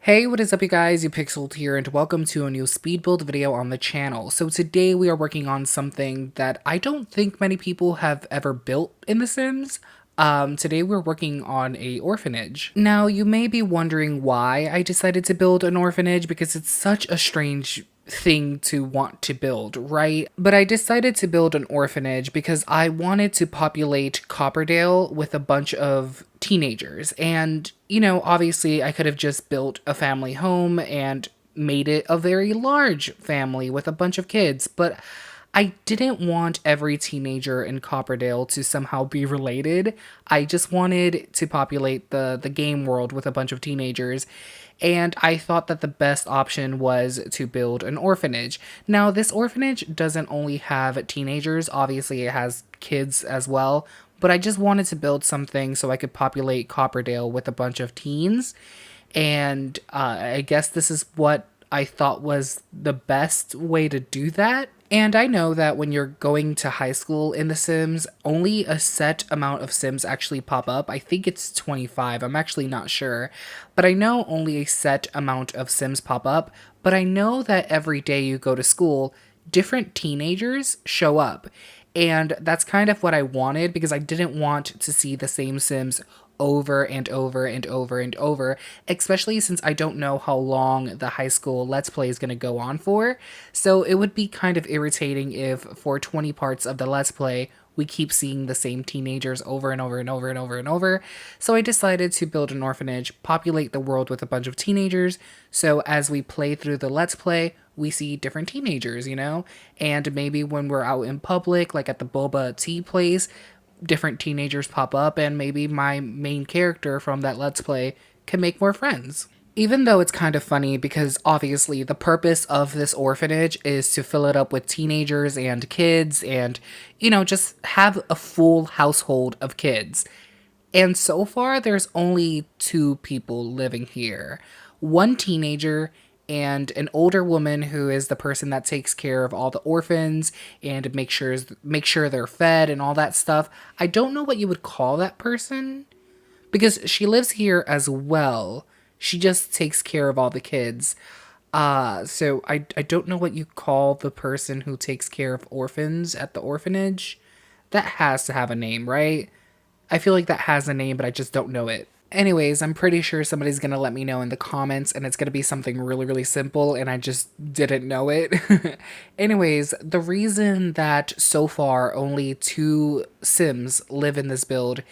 Hey, what is up you guys, you Pixeled here, and welcome to a new speed build video on the channel. So today we are working on something that I don't think many people have ever built in The Sims. Today we're working on a orphanage. Now, you may be wondering why I decided to build an orphanage, because it's such a strange thing to want to build, right? But I decided to build an orphanage because I wanted to populate Copperdale with a bunch of teenagers. And, obviously I could have just built a family home and made it a very large family with a bunch of kids, but I didn't want every teenager in Copperdale to somehow be related. I just wanted to populate the game world with a bunch of teenagers, and I thought that the best option was to build an orphanage. Now, this orphanage doesn't only have teenagers, obviously it has kids as well, but I just wanted to build something so I could populate Copperdale with a bunch of teens, and I guess this is what I thought was the best way to do that. And I know that when you're going to high school in The Sims, only a set amount of Sims actually pop up. I think it's 25, I'm actually not sure. But I know only a set amount of Sims pop up, but I know that every day you go to school, different teenagers show up. And that's kind of what I wanted, because I didn't want to see the same Sims over and over and over and over, especially since I don't know how long the high school Let's Play is going to go on for. So it would be kind of irritating if for 20 parts of the Let's Play, we keep seeing the same teenagers over and over and over and over and over. So I decided to build an orphanage, populate the world with a bunch of teenagers, so as we play through the Let's Play, we see different teenagers, and maybe when we're out in public, like at the boba tea place, different teenagers pop up, and maybe my main character from that Let's Play can make more friends. Even though it's kind of funny, because obviously the purpose of this orphanage is to fill it up with teenagers and kids and, just have a full household of kids. And so far, there's only two people living here. One teenager and an older woman who is the person that takes care of all the orphans and make sure they're fed and all that stuff. I don't know what you would call that person, because she lives here as well. She just takes care of all the kids. So I don't know what you call the person who takes care of orphans at the orphanage. That has to have a name, right? I feel like that has a name, but I just don't know it. Anyways, I'm pretty sure somebody's gonna let me know in the comments, and it's gonna be something really, really simple, and I just didn't know it. Anyways, the reason that so far only 2 Sims live in this build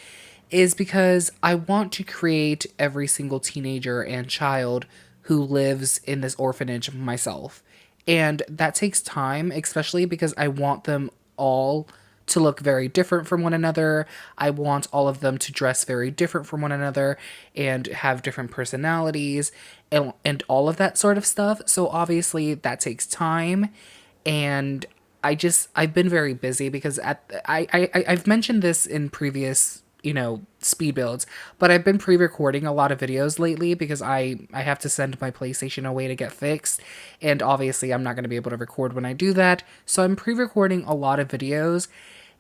is because I want to create every single teenager and child who lives in this orphanage myself. And that takes time, especially because I want them all to look very different from one another. I want all of them to dress very different from one another and have different personalities and all of that sort of stuff. So obviously that takes time, and I've been very busy because I've mentioned this in previous speed builds, but I've been pre-recording a lot of videos lately because I have to send my PlayStation away to get fixed, and obviously I'm not going to be able to record when I do that, so I'm pre-recording a lot of videos,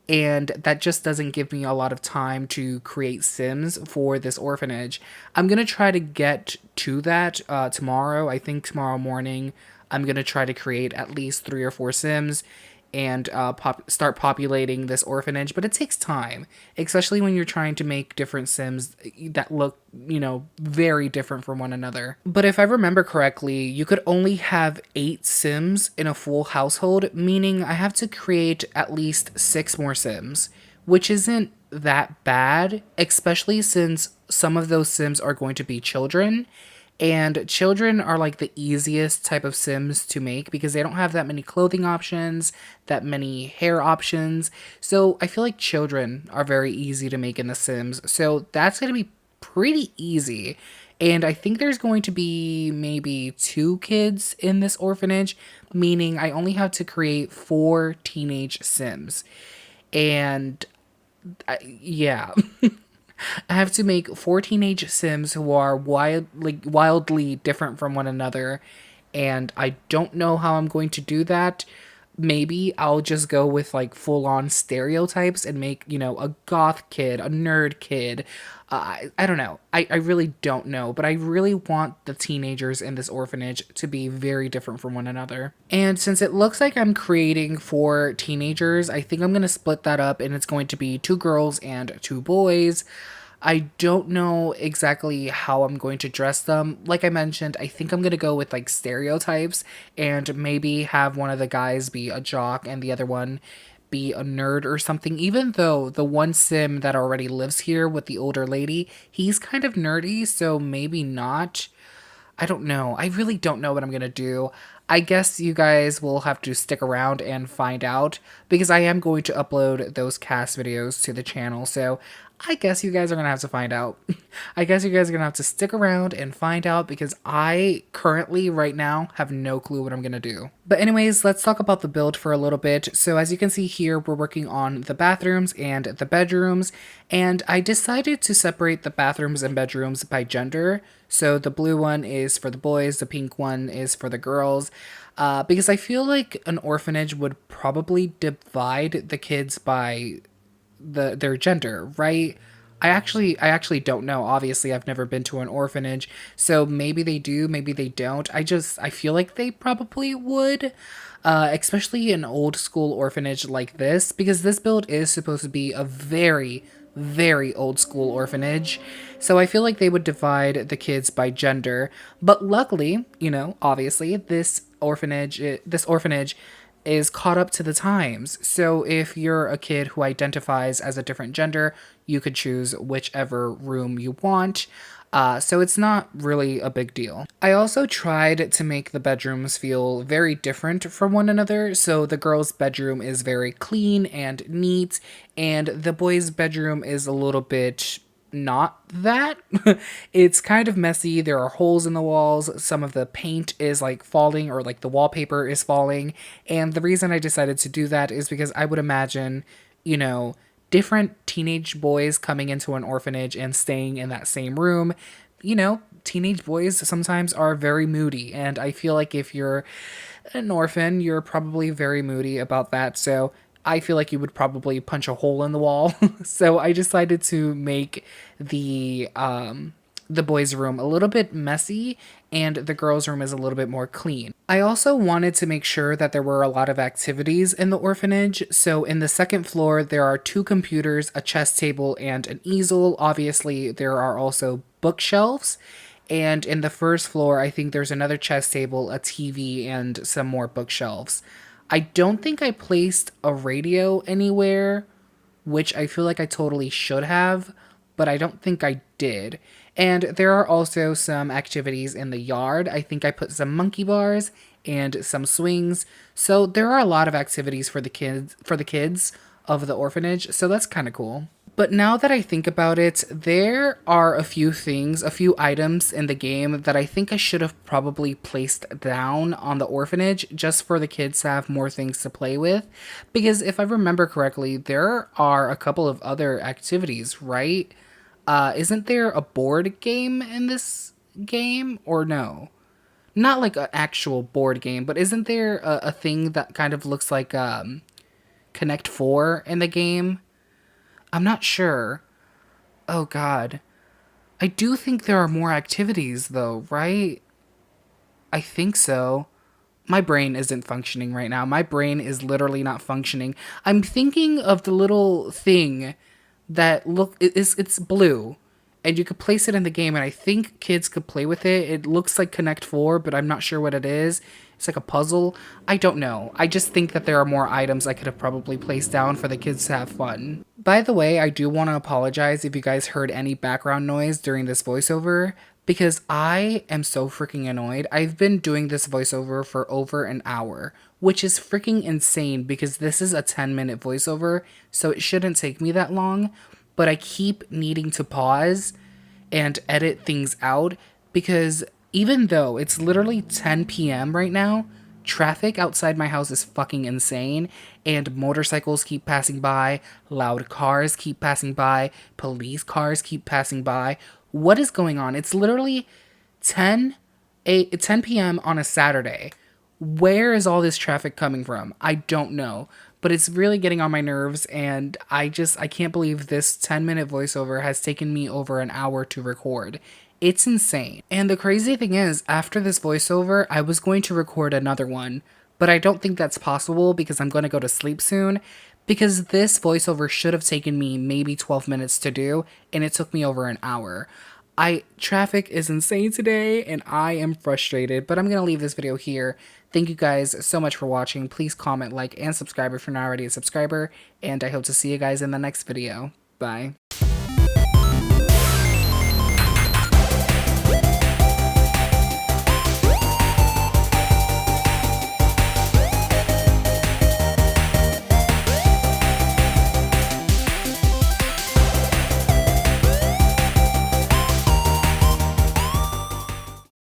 and that just doesn't give me a lot of time to create Sims for this orphanage. I'm going to try to get to that tomorrow. I think tomorrow morning I'm going to try to create at least 3 or 4 Sims and start populating this orphanage, but it takes time, especially when you're trying to make different Sims that look, very different from one another. But if I remember correctly, you could only have 8 Sims in a full household, meaning I have to create at least 6 more Sims, which isn't that bad, especially since some of those Sims are going to be children. And children are like the easiest type of Sims to make because they don't have that many clothing options, that many hair options. So I feel like children are very easy to make in The Sims. So that's going to be pretty easy. And I think there's going to be maybe 2 kids in this orphanage, meaning I only have to create 4 teenage Sims. And yeah. I have to make 4 teenage Sims who are wildly different from one another, and I don't know how I'm going to do that. Maybe I'll just go with like full-on stereotypes and make, a goth kid, a nerd kid, I don't know. I really don't know, but I really want the teenagers in this orphanage to be very different from one another. And since it looks like I'm creating for teenagers, I think I'm going to split that up and it's going to be 2 girls and 2 boys. I don't know exactly how I'm going to dress them. Like I mentioned, I think I'm going to go with like stereotypes and maybe have one of the guys be a jock and the other one be a nerd or something. Even though the one sim that already lives here with the older lady, he's kind of nerdy, so maybe not. I don't know. I really don't know what I'm going to do. I guess you guys will have to stick around and find out because I am going to upload those cast videos to the channel. So I guess you guys are going to have to find out. I guess you guys are going to have to stick around and find out because I currently, right now, have no clue what I'm going to do. But anyways, let's talk about the build for a little bit. So as you can see here, we're working on the bathrooms and the bedrooms. And I decided to separate the bathrooms and bedrooms by gender. So the blue one is for the boys, the pink one is for the girls. Because I feel like an orphanage would probably divide the kids by their gender, right? I actually don't know. Obviously, I've never been to an orphanage, so maybe they do, maybe they don't. I feel like they probably would, especially an old school orphanage like this, because this build is supposed to be a very, very old school orphanage. So I feel like they would divide the kids by gender. But luckily, obviously, this orphanage is caught up to the times. So if you're a kid who identifies as a different gender, you could choose whichever room you want. So it's not really a big deal. I also tried to make the bedrooms feel very different from one another. So the girl's bedroom is very clean and neat, and the boy's bedroom is a little bit not that. It's kind of messy. There are holes in the walls. Some of the paint is like falling, or like the wallpaper is falling. And the reason I decided to do that is because I would imagine, different teenage boys coming into an orphanage and staying in that same room. Teenage boys sometimes are very moody, and I feel like if you're an orphan, you're probably very moody about that. So I feel like you would probably punch a hole in the wall. So I decided to make the boys' room a little bit messy and the girls' room is a little bit more clean. I also wanted to make sure that there were a lot of activities in the orphanage. So in the second floor, there are 2 computers, a chess table, and an easel. Obviously, there are also bookshelves. And in the first floor, I think there's another chess table, a TV, and some more bookshelves. I don't think I placed a radio anywhere, which I feel like I totally should have, but I don't think I did. And there are also some activities in the yard. I think I put some monkey bars and some swings. So there are a lot of activities for the kids of the orphanage, so that's kind of cool. But now that I think about it, there are a few items in the game that I think I should have probably placed down on the orphanage just for the kids to have more things to play with. Because if I remember correctly, there are a couple of other activities, right? Isn't there a board game in this game or no? Not like an actual board game, but isn't there a thing that kind of looks like Connect 4 in the game? I'm not sure. Oh god. I do think there are more activities though, right? I think so. My brain isn't functioning right now. My brain is literally not functioning. I'm thinking of the little thing that it's blue. And you could place it in the game, and I think kids could play with it. It looks like Connect 4, but I'm not sure what it is. It's like a puzzle. I don't know. I just think that there are more items I could have probably placed down for the kids to have fun. By the way, I do want to apologize if you guys heard any background noise during this voiceover, because I am so freaking annoyed. I've been doing this voiceover for over an hour, which is freaking insane because this is a 10-minute voiceover, so it shouldn't take me that long. But I keep needing to pause and edit things out because even though it's literally 10 p.m. right now, traffic outside my house is fucking insane, and motorcycles keep passing by, loud cars keep passing by, police cars keep passing by. What is going on? It's literally 10 p.m. on a Saturday. Where is all this traffic coming from? I don't know. but it's really getting on my nerves, and I can't believe this 10-minute voiceover has taken me over an hour to record. It's insane. And the crazy thing is, after this voiceover, I was going to record another one, but I don't think that's possible because I'm going to go to sleep soon. Because this voiceover should have taken me maybe 12 minutes to do, and it took me over an hour. Traffic is insane today, and I am frustrated, but I'm going to leave this video here. Thank you guys so much for watching. Please comment, like, and subscribe if you're not already a subscriber, and I hope to see you guys in the next video. Bye.